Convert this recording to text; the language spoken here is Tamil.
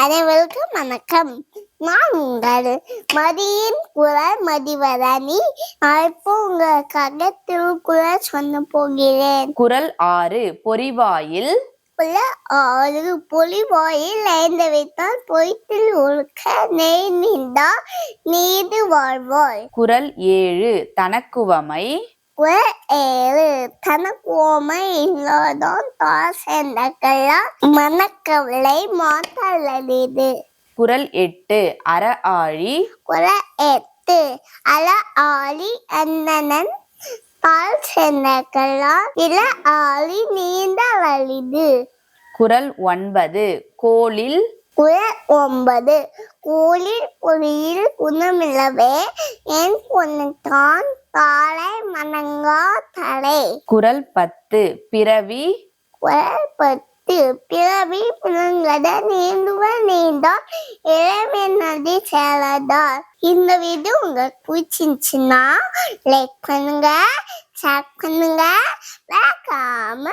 அனைவருக்கும் வணக்கம். நான் உங்கள் மதியின் குரல் மதிவதனி. இப்போ உங்களுக்காக திருக்குறள் சொல்ல போகிறேன். குறள் 6. பொறிவாயில் பொலிவாயில் ஐந்து வைத்தால் பொய்த்தில் ஒழுக்க நெய் நீந்தா நீது வாழ்வாய். குறள் 7. தனக்குவமை தனக்குவமை இல்லாதான் தாழ் சேர்ந்தக்கெல்லாம் மனக்கவலை மாற்றலது. குறள் 8. அற ஆழி குறள் 8. அற ஆழி அண்ணனன் பால் சேர்ந்தக்கெல்லாம் இள ஆழி நீந்த வலிது. குறள் 9. கோலில் குறள் 9. கோலில் பொறியில் குணமில்லவே என் பொண்ணுத்தான் தாளை மணங்கா தலை. குறள் 10. பிறவி குறள் 10. பிறவி புலங்கட நீந்தால் இளமை நதி சேலதார். இந்த வீடியோ உங்களுக்கு பிடிச்சிருந்துச்சுன்னா லைக் பண்ணுங்க, ஷேர் பண்ணுங்க, மறக்காம